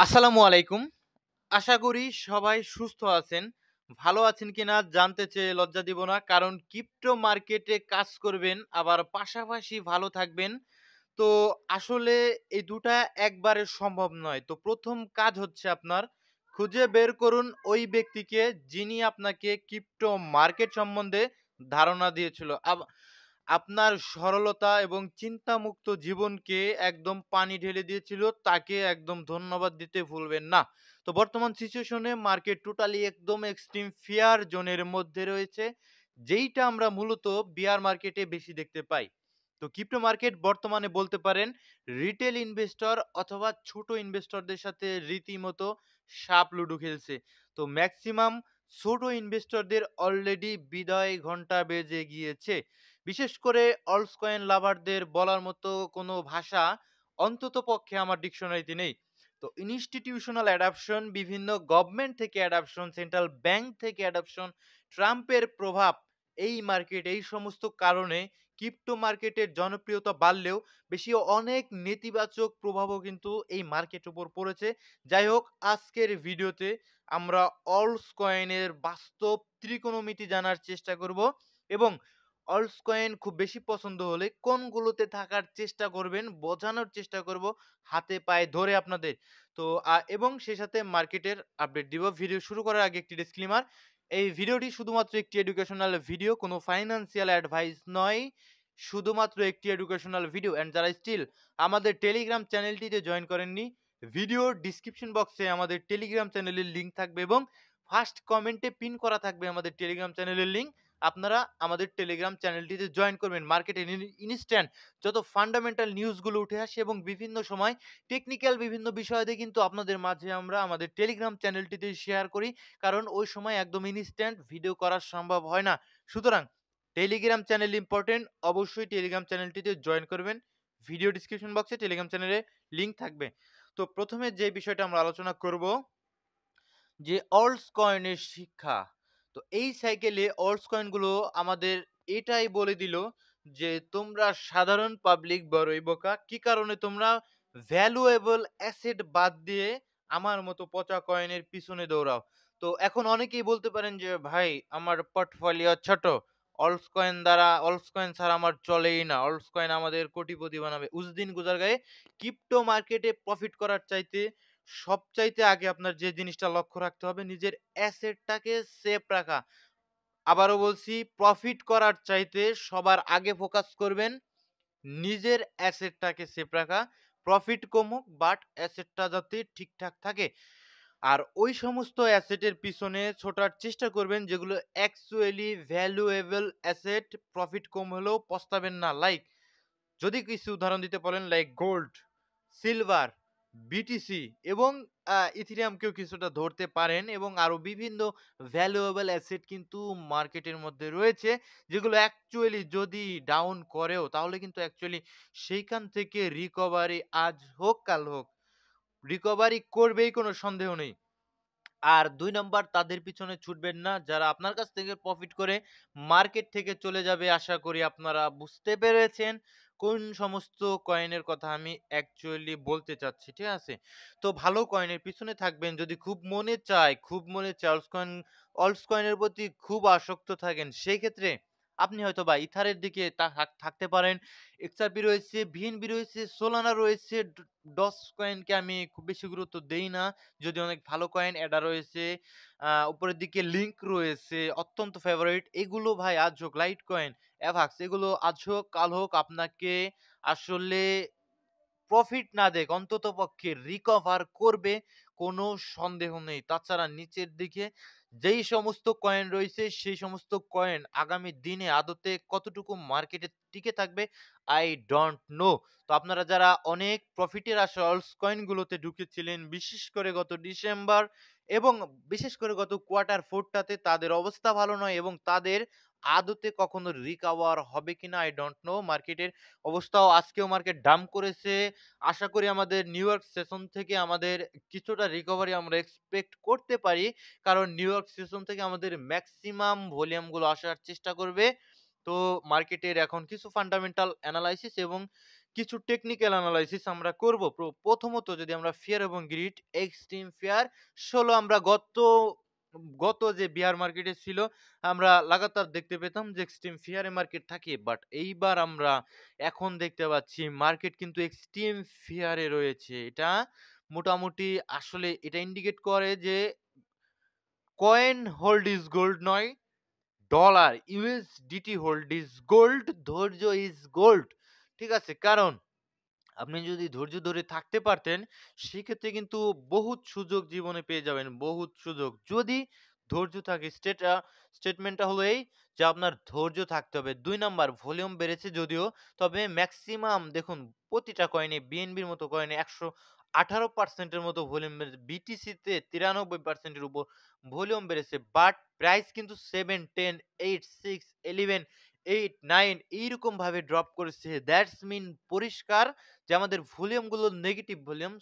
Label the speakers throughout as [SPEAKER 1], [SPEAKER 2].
[SPEAKER 1] আসসালামু আলাইকুম। আশা করি সবাই সুস্থ আছেন। ভালো আছেন কিনা জানতে চেয়ে লজ্জা দিব না। কারণ ক্রিপ্টো মার্কেটে কাজ করবেন, আবার পাশাপাশি ভালো থাকবেন। তো আসলে এই ২ টা একবারে সম্ভব নয়। তো ১ম কাজ হচ্ছে আপনার খুঁজে বের করুন ওই ব্যক্তিকে যিনি আপনাকে ক্রিপ্টো মার্কেট সম্বন্ধে ধারণা দিয়েছিল। আপনার সরলতা এবং চিন্তামুক্ত জীবনকে একদম পানি ঢেলে দিয়েছিল, তাকে একদম ধন্যবাদ দিতে ভুলবেন না। তো বর্তমান সিচুয়েশনে মার্কেট টোটালি একদম এক্সট্রিম ফিয়ার জোনের মধ্যে রয়েছে, যেইটা আমরা মূলত বিয়ার মার্কেটে বেশি দেখতে পাই। তো ক্রিপ্টো মার্কেট বর্তমানে বলতে পারেন রিটেল ইনভেস্টর অথবা ছোট ইনভেস্টরদের সাথে রীতিমতো সাপ লুডো খেলছে। তো ম্যাক্সিমাম ছোট ইনভেস্টরদের অলরেডি বিদায় ঘন্টা বেজে গিয়েছে। বিশেষ করে অলস কয়েন লাভারদের বলার মতো কোনো ভাষা অন্ততপক্ষে আমার ডিকশনারিতে নেই। তো ইনস্টিটিউশনাল অ্যাডাপশন, বিভিন্ন গভর্নমেন্ট থেকে অ্যাডাপশন, সেন্ট্রাল ব্যাংক থেকে অ্যাডাপশন, ট্রাম্পের প্রভাব এই মার্কেট, এই সমস্ত কারণে ক্রিপ্টো মার্কেটের জনপ্রিয়তা বাড়লেও বেশি অনেক নেতিবাচক প্রভাবও কিন্তু এই মার্কেটের উপর পড়েছে। যাই হোক, আজকের ভিডিওতে আমরা অলস কয়েনের বাস্তব ত্রিকোণমিতি জানার চেষ্টা করব এবং অলস কয়েন খুব বেশি পছন্দ হলে কোনগুলোতে থাকার চেষ্টা করবেন বোঝানোর চেষ্টা করব হাতে পায়ে ধরে আপনাদের। তো এবং সেই সাথে মার্কেটের আপডেট দিব। ভিডিও শুরু করার আগে একটি ডিসক্লেমার, এই ভিডিওটি শুধুমাত্র একটি এডুকেশনাল ভিডিও, কোনো ফাইন্যান্সিয়াল অ্যাডভাইস নয়, শুধুমাত্র একটি এডুকেশনাল ভিডিও। অ্যান্ড যারা স্টিল আমাদের টেলিগ্রাম চ্যানেলটিতে জয়েন করেননি, ভিডিওর ডিসক্রিপশন বক্সে আমাদের টেলিগ্রাম চ্যানেলের লিঙ্ক থাকবে এবং ফার্স্ট কমেন্টে পিন করা থাকবে আমাদের টেলিগ্রাম চ্যানেলের লিঙ্ক। আপনারা আমাদের টেলিগ্রাম চ্যানেলটিতে জয়েন করবেন। মার্কেটের ইনস্ট্যান্ট যত ফান্ডামেন্টাল নিউজগুলো উঠে আসে এবং বিভিন্ন সময় টেকনিক্যাল বিভিন্ন বিষয়াদি কিন্তু আপনাদের মাঝে আমরা আমাদের টেলিগ্রাম চ্যানেলটিতে শেয়ার করি। কারণ ওই সময় একদম ইনস্ট্যান্ট ভিডিও করা সম্ভব হয় না। সুতরাং টেলিগ্রাম চ্যানেল ইম্পোর্টেন্ট। অবশ্যই টেলিগ্রাম চ্যানেলটিতে জয়েন করবেন। ভিডিও ডেসক্রিপশন বক্সে টেলিগ্রাম চ্যানেলের লিঙ্ক থাকবে। তো ১ম এ যে বিষয়টা আমরা আলোচনা করব যে অলস কয়েনের শিক্ষা। তো এই সাইকেলে অলস কয়েনগুলো আমাদের এটাই বলে দিল যে তোমরা সাধারণ পাবলিক বড়ই বোকা। কি কারণে তোমরা ভ্যালুয়েবল অ্যাসেট বাদ দিয়ে আমার মতো পচা কয়েনের পিছনে দৌড়াও। তো এখন অনেকেই বলতে পারেন যে ভাই আমার পোর্টফোলিও ছোট। অলস কয়েন ছাড়া আমার চলেই না। অলস কয়েন আমাদের কোটিপতি বানাবে। উসদিন গুজার গায়ে ক্রিপ্টো মার্কেটে প্রফিট করার চাইতে সবচাইতে আগে আপনার যে জিনিসটা লক্ষ্য রাখতে হবে নিজের অ্যাসেটটাকে সেফ রাখা। আবারও বলছি, প্রফিট করার চাইতে সবার আগে ফোকাস করবেন নিজের অ্যাসেটটাকে সেফ রাখা। প্রফিট কমুক বাট অ্যাসেটটা যাতে ঠিকঠাক থাকে। আর ওই সমস্ত অ্যাসেটের পিছনে ছোটার চেষ্টা করবেন যেগুলো অ্যাকচুয়ালি ভ্যালুয়েবল অ্যাসেট। প্রফিট কম হলেও পস্তাবেন না। লাইক যদি কিছু উদাহরণ দিতে বলেন লাইক গোল্ড, সিলভার, বিটিসি এবং ইথেরিয়ামকেও কিছুটা ধরতে পারেন এবং আরো বিভিন্ন ভ্যালুয়েবল অ্যাসেট কিন্তু মার্কেটের মধ্যে রয়েছে, যেগুলো অ্যাকচুয়ালি যদি ডাউন করেও তাহলে কিন্তু অ্যাকচুয়ালি সেইখান থেকে রিকভারি আজ হোক কাল হোক রিকভারি করবেই, কোনো সন্দেহ নেই। আর ২ নাম্বার, তাদের পিছনে ছুটবেন না যারা আপনার কাছ থেকে প্রফিট করে মার্কেট থেকে চলে যাবে। আশা করি আপনারা বুঝতে পেরেছেন কোন সমস্ত কয়েনের কথা আমি অ্যাকচুয়ালি বলতে চাচ্ছি। ঠিক আছে? তো ভালো কয়েনের পিছনে থাকবেন যদি খুব মনে চায় অলস কয়েনের প্রতি খুব আসক্ত থাকেন, সেই ক্ষেত্রে আপনি হয়তোবা ইথারের দিকে থাকতে পারেন। XRP রয়েছে, BNB রয়েছে, সোলানা রয়েছে, ডজ কয়েনকে আমি খুব বেশি গুরুত্ব দেই না। যদি অনেক ভালো কয়েন অ্যাডা রয়েছে, উপরের দিকে লিংক রয়েছে, অত্যন্ত ফেভারিট। এগুলো ভাই আজ হোক লাইট কয়েন, অ্যাভাক্স, এগুলো আজ হোক কাল হোক আপনাকে আসলে প্রফিট না দেখ অন্ততপক্ষে রিকভার করবে, কোনো সন্দেহ নেই। তাছাড়া নিচের দিকে যেই সমস্ত কয়েন রয়েছে সেই সমস্ত কয়েন আগামী দিনে আদতে কতটুকু মার্কেটে টিকে থাকবে আই ডোন্ট নো। তো আপনারা যারা অনেক প্রফিটের আশায় অলস কয়েনগুলোতে ঢুকেছিলেন, বিশেষ করে গত ডিসেম্বর এবং বিশেষ করে গত কোয়ার্টার 4 টাতে, তাদের অবস্থা ভালো নয় এবং তাদের আদতে কখনো রিকভার হবে কিনা আই ডোন্ট নো। মার্কেটের অবস্থাও আজকেও মার্কেট ডাম্প করেছে। আশা করি আমাদের নিউ ইয়র্ক সেশন থেকে আমাদের কিছুটা রিকভারি আমরা এক্সপেক্ট করতে পারি। কারণ নিউ ইয়র্ক সেশন থেকে আমাদের ম্যাক্সিমাম ভলিউম গুলো আসার চেষ্টা করবে। তো মার্কেটের এখন কিছু ফান্ডামেন্টাল অ্যানালাইসিস এবং কিছু টেকনিক্যাল অ্যানালাইসিস আমরা করব। প্রথমত যদি আমরা ফিয়ার এবং গ্রিড, এক্সট্রিম ফিয়ার ১৬ আমরা গত যে বিয়ার মার্কেটে ছিল, আমরা লাগাতার দেখতে পেতাম যে এক্সট্রিম ফিয়ারে মার্কেট থাকে। বাট এইবার আমরা এখন দেখতে পাচ্ছি মার্কেট কিন্তু এক্সট্রিম ফিয়ারে রয়েছে। এটা মোটামুটি আসলে এটা ইন্ডিকেট করে যে কয়েন হোল্ড ইস গোল্ড নয়, ডলার ইউএসডিটি হোল্ড ইস গোল্ড, ধৈর্য ইজ গোল্ড। ঠিক আছে? কারণ আপনি যদি ধৈর্য ধরে থাকতে পারতেন, সেক্ষেত্রে কিন্তু বহুত সুযোগ জীবনে পেয়ে যাবেন, বহুত সুযোগ। যদি ধৈর্য থাকে স্টেটমেন্টটা হলো এই যে আপনার ধৈর্য থাকতে হবে। ২ নাম্বার ভলিউম বেড়েছে যদিও, তবে মেক্সিমাম দেখুন প্রতিটা কয়েনে বিএনবির মতো কয়েনে ১১৮% এর মতো ভলিউম বেড়েছে। বিটিসিতে ৯৩% এর উপর ভলিউম বেড়েছে। বাট প্রাইস কিন্তু ৭, ১০, ৮, ৬, 11, ৮, ৯ এইরকম ভাবে ড্রপ করেছে। দ্যাটস মিন পরিষ্কার যে আমাদের ভলিউম গুলো নেগেটিভ ভলিউম,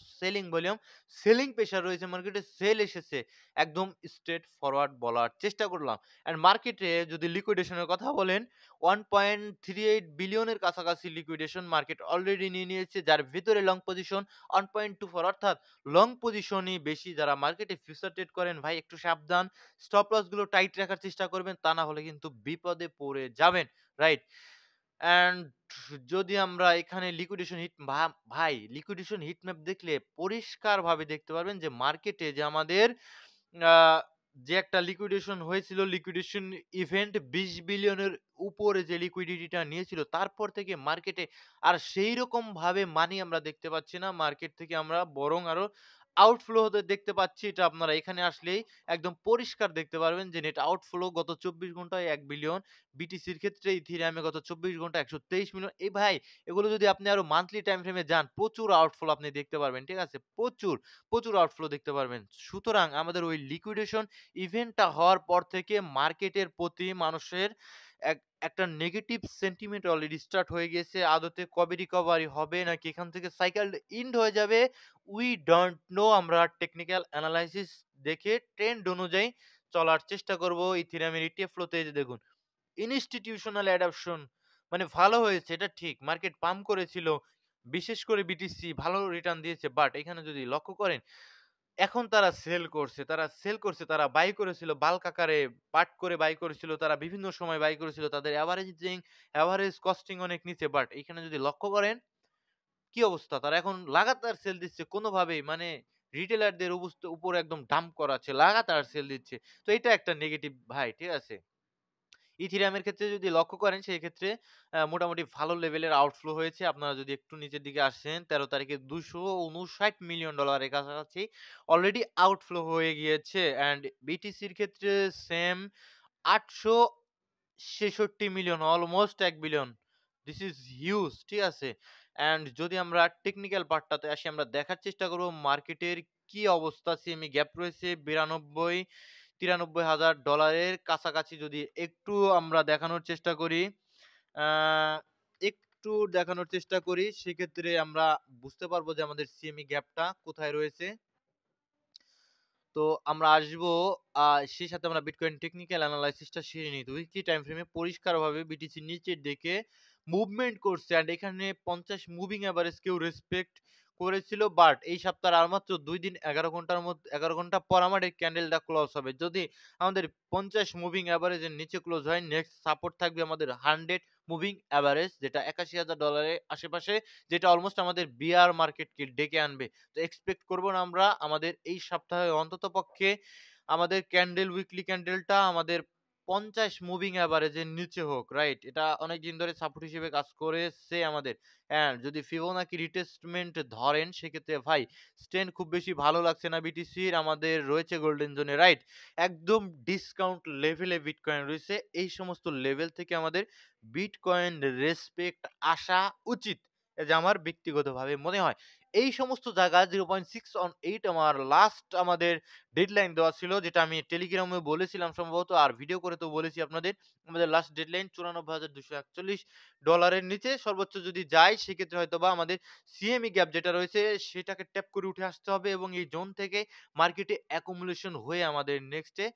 [SPEAKER 1] সেলিং প্রেশার রয়েছে মার্কেটে, সেল এসেছে। একদম স্ট্রেট ফরওয়ার্ড বলার চেষ্টা করলাম। অ্যান্ড মার্কেটে যদি লিকুইডেশন এর কথা বলেন, 1.38 বিলিয়নের কাছাকাছি লিকুইডেশন মার্কেট অলরেডি নিয়ে নিয়েছে, যার ভিতরে লং পজিশন 1.24, অর্থাৎ লং পজিশনই বেশি। যারা মার্কেটে ফিউচার ট্রেড করেন ভাই একটু সাবধান। স্টপ লস গুলো টাইট রাখার চেষ্টা করবেন, তা না হলে কিন্তু বিপদে পড়ে যাবেন। রাইট? অ্যান্ড যদি আমরা এখানে লিকুইডেশন ভাই লিকুইডেশন হিট ম্যাপ দেখলে পরিষ্কারভাবে দেখতে পারবেন যে মার্কেটে যে আমাদের আ যে একটা লিকুইডেশন হয়েছিল, লিকুইডেশন ইভেন্ট ২০ বিলিয়নের উপরে যে লিকুইডিটিটা নিয়েছিল, তারপর থেকে মার্কেটে আর সেইরকম ভাবে মানি আমরা দেখতে পাচ্ছি না। মার্কেট থেকে আমরা বরং আরো আউটফ্লো হতে দেখতে পাচ্ছি। এটা আপনারা এখানে আসলেই একদম পরিষ্কার দেখতে পারবেন যে নেট আউটফ্লো গত ২৪ ঘন্টায় ১ বিলিয়ন। বিটিসির ক্ষেত্রে ইথেরিয়ামে গত ২৪ ঘন্টায় ১২৩ মিলিয়ন। ভাই এগুলো যদি আপনি আরো মান্থলি টাইম ফ্রেমে যান, প্রচুর আউটফ্লো আপনি দেখতে পারবেন। ঠিক আছে? প্রচুর আউটফ্লো দেখতে পারবেন। সুতরাং আমাদের ওই লিকুইডেশন ইভেন্টটা হওয়ার পর থেকে মার্কেটের প্রতি মানুষের এক একটা নেগেটিভ সেন্টিমেন্ট অলরেডি স্টার্ট হয়ে গিয়েছে। আদতে কবে রিকভারি হবে নাকি এখান থেকে সাইকেল এন্ড হয়ে যাবে, উই ডোন্ট নো। আমরা টেকনিক্যাল অ্যানালাইসিস দেখে ট্রেন্ড অনুযায়ী চলার চেষ্টা করব। ইথেরিয়ামের ইটিএফ ফ্লোতে এই যে দেখুন, ইনস্টিটিউশনাল অ্যাডপশন মানে ভালো হয়েছে, এটা ঠিক। মার্কেট পাম্প করেছিল। বিশেষ করে বিটিসি ভালো রিটার্ন দিয়েছে। বাট এখানে যদি লক্ষ্য করেন, এখন তারা তারা বাই করেছিল বাল্ক আকারে, পার্ট করে বাই করেছিল। তারা বিভিন্ন সময় বাই করেছিল। তাদের এভারেজ কস্টিং অনেক নিচে। বাট এখানে যদি লক্ষ্য করেন কি অবস্থা? তারা এখন লাগাতার সেল দিচ্ছে কোনোভাবেই, মানে রিটেইলারদের উপর একদম ডাম্প করাচ্ছে। লাগাতার সেল দিচ্ছে। তো এটা একটা নেগেটিভ ভাই, ঠিক আছে? ইথেরিয়ামের ক্ষেত্রে যদি লক্ষ্য করেন সেই ক্ষেত্রে মোটামুটি ভালো লেভেলের আউটফ্লো হয়েছে। আপনারা যদি একটু নিচের দিকে আসেন, ১৩ তারিখে $২৫৯ মিলিয়ন এর কাছাকাছি অলরেডি আউটফ্লো হয়ে গিয়েছে। অ্যান্ড বিটিসির ক্ষেত্রে same ৮৬৬ million, almost ১ billion. This is huge, ঠিক আছে? অ্যান্ড যদি আমরা টেকনিক্যাল পার্টটাতে আসি, আমরা দেখার চেষ্টা করব মার্কেটের কি অবস্থা। সিএমই গ্যাপ রয়েছে ৯২-৯৩ হাজার ডলারের কাছাকাছি। যদি একটু আমরা দেখানোর চেষ্টা করি, আ সেক্ষেত্রে আমরা বুঝতে পারবো যে আমাদের সিএমই গ্যাপটা কোথায় রয়েছে। তো আমরা আসবো আ সেই সাথে আমরা বিটকয়েন টেকনিক্যাল অ্যানালাইসিসটা সেরে নিই। তো উইকলি টাইম ফ্রেমে পরিষ্কারভাবে বিটিসি নিচের দিকে মুভমেন্ট করছে অ্যান্ড এখানে ৫০ মুভিং এভারেজ কেউ রেসপেক্ট করেছিল। বাট এই সপ্তাহের আর মাত্র ২ দিন ১১ ঘন্টা পর আমাদের ক্যান্ডেলটা ক্লোজ হবে। যদি আমাদের ৫০ মুভিং এভারেজের নিচে ক্লোজ হয়, নেক্সট সাপোর্ট থাকবে আমাদের 100 মুভিং এভারেজ, যেটা $৮১,০০০ এর আশেপাশে, যেটা অলমোস্ট আমাদের বিয়ার মার্কেটকে ডেকে আনবে। তো এক্সপেক্ট করব না আমরা আমাদের এই সপ্তাহে অন্ততপক্ষে আমাদের উইকলি ক্যান্ডেলটা আমাদের ৫০ মুভিং এভারেজের নিচে হোক, রাইট? এটা অনেকদিন ধরে সাপোর্ট হিসেবে কাজ করেছে আমাদের। অ্যান্ড যদি ফিবোনাকি রিট্রেসমেন্ট ধরেন, সেক্ষেত্রে ভাই স্ট্রেন্থ খুব বেশি ভালো লাগছে না বিটিসির। আমাদের রয়েছে গোল্ডেন জোনে, রাইট? একদম ডিসকাউন্ট লেভেলে বিটকয়েন রয়েছে। এই সমস্ত লেভেল থেকে আমাদের বিটকয়েন রেসপেক্ট আসা উচিত। এই যে আমার ব্যক্তিগতভাবে মনে হয়। এই সমস্ত জায়গায় 0.618 আমার লাস্ট আমাদের ডেডলাইন দেওয়া ছিল, যেটা আমি টেলিগ্রামে বলেছিলাম সম্ভবত, আর ভিডিও করে তো বলেছি আপনাদের। আমাদের লাস্ট ডেডলাইন $৯৪,২৪১ নিচে সর্বোচ্চ যদি যায়, সেক্ষেত্রে হয়তোবা আমাদের সিএমই গ্যাপ যেটা রয়েছে সেটাকে ট্যাপ করে উঠে আসতে হবে এবং এই জোন থেকে মার্কেটে অ্যাকুমুলেশন হয়ে আমাদের নেক্সট এ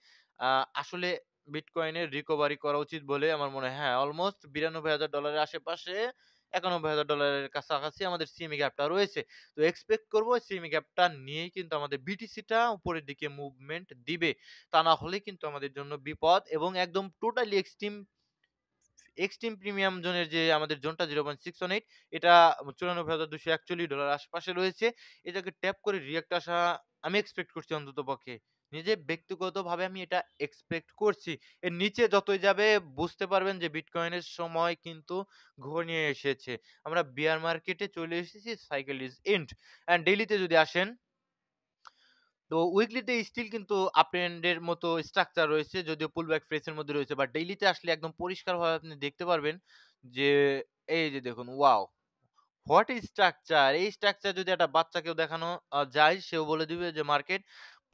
[SPEAKER 1] আসলে বিটকয়েনের রিকভারি করা উচিত বলে আমার মনে হয়। হ্যাঁ, অলমোস্ট $৯২,০০০ এর আশেপাশে $৯১,০০০ কাছাকাছি আমাদের সিএমই গ্যাপটা রয়েছে। তো এক্সপেক্ট করব সিএমই গ্যাপটা নিয়েই কিন্তু আমাদের বিটিসিটা উপরের দিকে মুভমেন্ট দিবে। তা না হলে কিন্তু আমাদের জন্য বিপদ এবং একদম টোটালি এক্সট্রিম প্রিমিয়াম জোনের যে আমাদের জোনটা 0.618 এটা $৯৪,২৪১ আশেপাশে রয়েছে। এটাকে ট্যাপ করে রিঅ্যাক্ট আসা আমি এক্সপেক্ট করছি অন্ততপক্ষে। নিজে ব্যক্তিগতভাবে আমি এটা এক্সপেক্ট করছি। এর নিচে যতই যাবে বুঝতে পারবেন যে বিটকয়েনের সময় কিন্তু ঘনিয়ে এসেছে। আমরা বিয়ার মার্কেটে চলে এসেছি, সাইকেল ইজ এন্ড। অ্যান্ড ডেইলিতে যদি আসেন, তো উইকলিতে স্টিল কিন্তু আপ ট্রেন্ড এর মতো স্ট্রাকচার রয়েছে, যদিও পুলব্যাক ফেস এর মধ্যে রয়েছে। বাট ডেইলিতে আসলে একদম পরিষ্কারভাবে আপনি দেখতে পারবেন যে এই যে দেখুন, ওয়াও! What is structure! এই স্ট্রাকচার যদি একটা বাচ্চাকেও দেখানো যায়, সেও বলে দিবে যে মার্কেট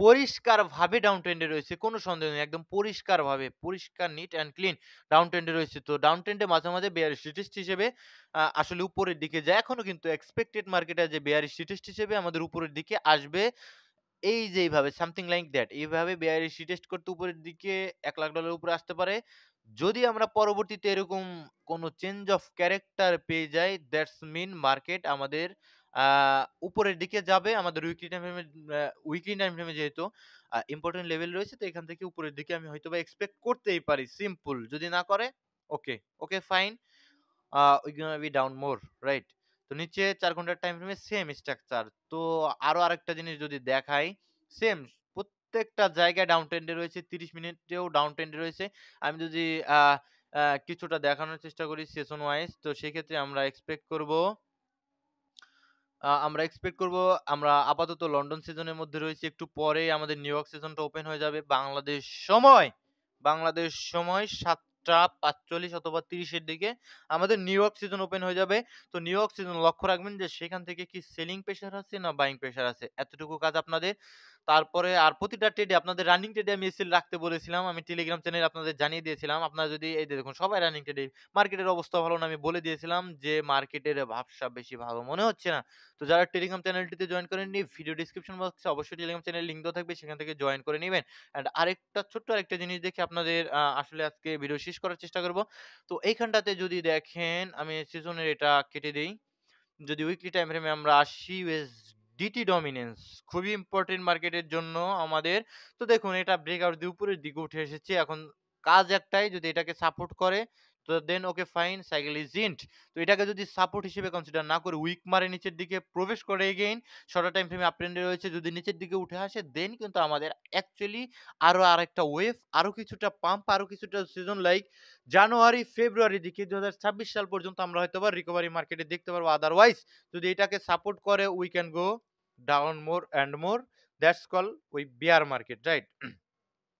[SPEAKER 1] পরিষ্কারভাবে ডাউন ট্রেন্ডে রয়েছে। কোনো সন্দেহ নেই। একদম পরিষ্কারভাবে, পরিষ্কার নিট অ্যান্ড ক্লিন ডাউন ট্রেন্ডে রয়েছে। তো ডাউন ট্রেন্ডে মাঝে, মাঝে বেয়ারিশ রিটেস্ট হিসেবে আসলে উপরের দিকে যায়। এখনো কিন্তু এক্সপেক্টেড মার্কেট যে বেয়ারিশ রিটেস্ট হিসেবে আমাদের উপরের দিকে আসবে। এই যে এইভাবে সামথিং লাইক দ্যাট, এইভাবে বেয়ারিশ রিটেস্ট করতে উপরের দিকে $১,০০,০০০ উপরে আসতে পারে। যদি আমরা পরবর্তীতে এরকম কোনো চেঞ্জ অফ ক্যারেক্টার পেয়ে যাই, দ্যাটস মিন মার্কেট আমাদের আ উপরের দিকে যাবে। আমাদের উইকলি টাইম ফ্রেমে যেহেতু ইম্পোর্টেন্ট লেভেল রয়েছে, তো এখান থেকে উপরের দিকে আমি হয়তোবা এক্সপেক্ট করতেই পারি। সিম্পল। যদি না করে, okay, okay fine. we gonna be down more, right? তো নিচে ৪ ঘন্টার টাইম ফ্রেমে সেম স্ট্রাকচার। তো আরো আরেকটা জিনিস যদি দেখাই, সেম প্রত্যেকটা জায়গায় ডাউন ট্রেন্ডে রয়েছে। ৩০ মিনিটেও ডাউন ট্রেন্ডে রয়েছে। আমি যদি আ আ কিছুটা দেখানোর চেষ্টা করি সেশন ওয়াইজ, তো সেক্ষেত্রে আমরা এক্সপেক্ট করব আমরা আপাতত লন্ডন সিজনের মধ্যে রয়েছি। একটু পরেই আমাদের নিউ ইয়র্ক সিজনটা ওপেন হয়ে যাবে। সময় বাংলাদেশ সময় ৭টা ৪৫ অথবা ৩০ এর দিকে আমাদের নিউ ইয়র্ক সিজন ওপেন হয়ে যাবে। তো নিউ ইয়র্ক সিজন লক্ষ্য রাখবেন যে সেখান থেকে কি সেলিং প্রেশার আছে না বাইং প্রেশার আছে। এতটুকু কাজ আপনাদের। তারপরে আর প্রতিটা ট্রেডে আপনাদের রানিং ট্রেডে আমি এসএল রাখতে বলেছিলাম। আমি টেলিগ্রাম চ্যানেলে আপনাদের জানিয়ে দিয়েছিলাম। আপনারা যদি এই যে দেখুন সবাই রানিং ট্রেডে, মার্কেটের অবস্থা ভালো না আমি বলে দিয়েছিলাম যে মার্কেটের ভাবসাব বেশি ভালো মনে হচ্ছে না। তো যারা টেলিগ্রাম চ্যানেলটিতে জয়েন করেননি, ভিডিও ডেসক্রিপশন বক্সে অবশ্যই টেলিগ্রাম চ্যানেলের লিংক দেওয়া থাকবে, সেখান থেকে জয়েন করে নিবেন। অ্যান্ড ছোট্ট আরেকটা জিনিস দেখে আপনাদের আসলে আজকে ভিডিও শেষ করার চেষ্টা করব। তো এইখানটাতে যদি দেখেন আমি সিজনের এটা কেটে দেই। যদি উইকলি টাইম ফ্রেমে আমরা আসি, ইউএসডিটি ডমিনেন্স খুবই ইম্পোর্টেন্ট মার্কেটের জন্য আমাদের। তো দেখুন এটা ব্রেকআউট দিয়ে উপরের দিকে উঠে এসেছে। এখন কাজ একটাই, যদি এটাকে সাপোর্ট করে তো then okay fine, cycle is int. তো এটাকে যদি সাপোর্ট হিসেবে কনসিডার না করে উইক মারে নিচের দিকে প্রবেশ করে এগেইন শর্টার টাইম ফ্রেমে আপ ট্রেন্ডে রয়েছে, যদি নিচের দিকে উঠে আসে দেন কিন্তু আমাদের অ্যাকচুয়ালি আরো আরেকটা ওয়েভ, আরো কিছুটা পাম্প, আরো কিছুটা সিজন লাইক জানুয়ারি, ফেব্রুয়ারি দিকে ২০২৬ সাল পর্যন্ত আমরা হয়তোবা রিকভারি মার্কেটে দেখতে পারবো। আদারওয়াইজ যদি এটাকে সাপোর্ট করে we can go down more and more. That's call ওই বিয়ার মার্কেট, রাইট?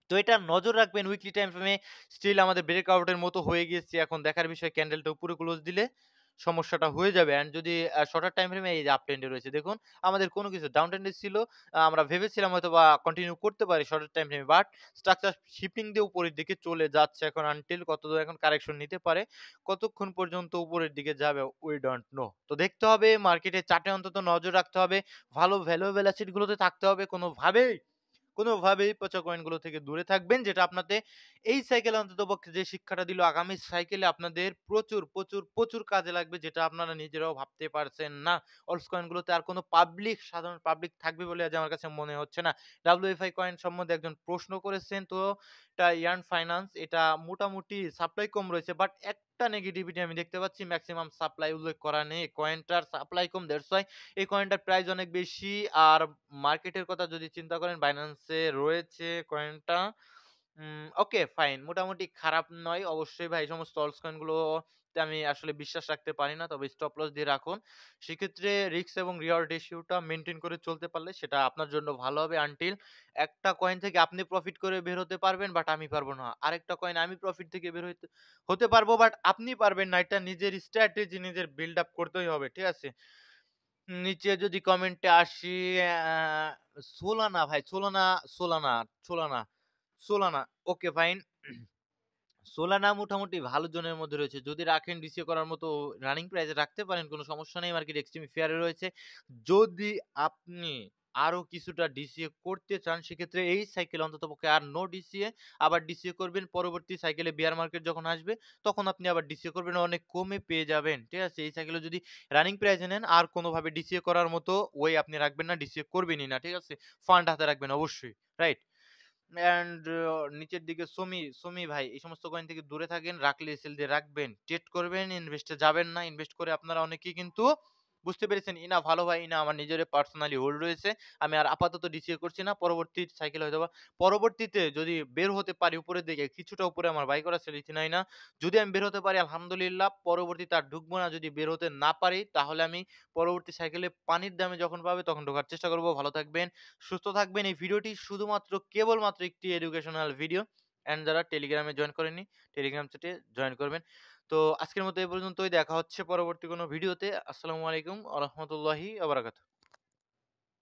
[SPEAKER 1] তো এটা নজর রাখবেন উইকলি টাইম ফ্রেমে স্টিল আমাদের ব্রেকআউট এর মতো হয়ে গিয়েছে। এখন দেখার বিষয় ক্যান্ডেলটা উপরে ক্লোজ দিলে সমস্যাটা হয়ে যাবে। অ্যান্ড যদি শর্টার টাইম ফ্রেমে এই যে আপ ট্রেন্ডে রয়েছে দেখুন, আমাদের কোনো কিছু ডাউন ট্রেন্ডে ছিল। আমরা ভেবেছিলাম হয়তোবা কন্টিনিউ করতে পারি শর্টার টাইম ফ্রেমে, বাট স্ট্রাকচার শিফটিং দিয়ে উপরের দিকে চলে যাচ্ছে এখন। আনটিল কতদূর এখন কারেকশন নিতে পারে, কতক্ষণ পর্যন্ত উপরের দিকে যাবে উই ডোন্ট নো। তো দেখতে হবে মার্কেটে চার্টে অন্তত নজর রাখতে হবে। ভালো ভ্যালুয়েবল অ্যাসেট গুলোতে থাকতে হবে। কোনোভাবেই পচা কয়েনগুলো থেকে দূরে থাকবেন, যেটা আপনাদের এই সাইকেলে অন্ততপক্ষে যে শিক্ষাটা দিল, আগামী সাইকেলে আপনাদের প্রচুর, প্রচুর, প্রচুর কাজে লাগবে, যেটা আপনারা নিজেরাও ভাবতে পারছেন না। অলস কয়েনগুলোতে আর কোনো সাধারণ পাবলিক থাকবে বলে আজ আমার কাছে মনে হচ্ছে না। WFI কয়েন সম্বন্ধে একজন প্রশ্ন করেছেন, তো এটা ইয়ার্ন ফাইন্যান্স, এটা মোটামুটি সাপ্লাই কম রয়েছে, বাট একটা নেগেটিভিটি আমি দেখতে পাচ্ছি, মেক্সিমাম সাপ্লাই উল্লেখ করা নেই। কয়েনটার সাপ্লাই কম, দ্যাটস ওয়াই এই কয়েনটার প্রাইস অনেক বেশি। আর মার্কেটের কথা যদি চিন্তা করেন, বাইন্যান্সে রয়েছে কয়েনটা। ওকে ফাইন, মোটামুটি খারাপ নয়। অবশ্যই ভাই এই সমস্ত অলস কয়েন গুলোতে আমি আসলে বিশ্বাস রাখতে পারি না। তবে স্টপ লস দিয়ে রাখুন। সেক্ষেত্রে রিস্ক এবং রিওয়ার্ড রেশিওটা মেইনটেইন করে চলতে পারলে সেটা আপনার জন্য ভালো হবে। আনটিল একটা কয়েন থেকে আপনি প্রফিট করে বের হতে পারবেন, বাট আমি পারব না। আরেকটা কয়েন আমি প্রফিট থেকে বের হতে পারবো, বাট আপনি পারবেন না। এটা নিজের স্ট্র্যাটেজি নিজের বিল্ড আপ করতেই হবে। ঠিক আছে? নিচে যদি কমেন্টে আসি, সোলানা ভাই, Solana, Solana, Solana. Okay fine. Solana মোটামুটি ভালো জোনের মধ্যে রয়েছে। যদি রাখেন ডিসিএ করার মতো রানিং প্রাইস এ রাখতে পারেন, কোনো সমস্যা নেই। মার্কেট এক্সট্রিম ফেয়ার এ রয়েছে। যদি আপনি আরো কিছুটা ডিসিএ করতে চান, সেক্ষেত্রে এই সাইকেলে অন্ততপক্ষে আর নো ডিসিএ, আবার ডিসিএ করবেন। পরবর্তী সাইকেলে বিয়ার মার্কেট যখন আসবে, তখন আপনি আবার ডিসিএ করবেন, অনেক কমে পেয়ে যাবেন। ঠিক আছে? এই সাইকেলে যদি রানিং প্রাইস এ নেন, আর কোনোভাবে ডিসিএ করার মতো ওয়ে আপনি রাখবেন না, ডিসিএ করবেনই না। ঠিক আছে? ফান্ড হাতে রাখবেন অবশ্যই। রাইট? অ্যান্ড নিচের দিকে সুমি ভাই, এই সমস্ত কয়েন থেকে দূরে থাকেন। রাখলে এসএল দিয়ে রাখবেন। ট্রেড করবেন, ইনভেস্ট এ যাবেন না। ইনভেস্ট করে আপনারা অনেকেই কিন্তু বুঝতে পেরেছেন, ইনা ভালো ভাই, ইনা আমার নিজের পার্সোনালি হোল্ড রয়েছে। আমি আর আপাতত ডিসিএ করছি না। পরবর্তী সাইকেল হয়তোবা পরবর্তীতে যদি বের হতে পারি উপরের দিকে, কিছুটা উপরে আমার বাই করা ছিল ইথিনাইনা। যদি আমি বের হতে পারি আলহামদুলিল্লাহ, পরবর্তীতে আর ঢুকবো না। যদি বের হতে না পারি, তাহলে আমি পরবর্তী সাইকেলে পানির দামে যখন পাবে তখন ঢোকার চেষ্টা করব। ভালো থাকবেন, সুস্থ থাকবেন। এই ভিডিওটি শুধুমাত্র কেবলমাত্র একটি এডুকেশনাল ভিডিও। অ্যান্ড যারা টেলিগ্রামে জয়েন করেননি, টেলিগ্রাম চ্যাটে জয়েন করবেন। তো আজকের মতো এ পর্যন্তই। দেখা হচ্ছে পরবর্তী কোনো ভিডিওতে। আসসালামু আলাইকুম ওয়া রাহমাতুল্লাহি ওয়া বারাকাতুহু।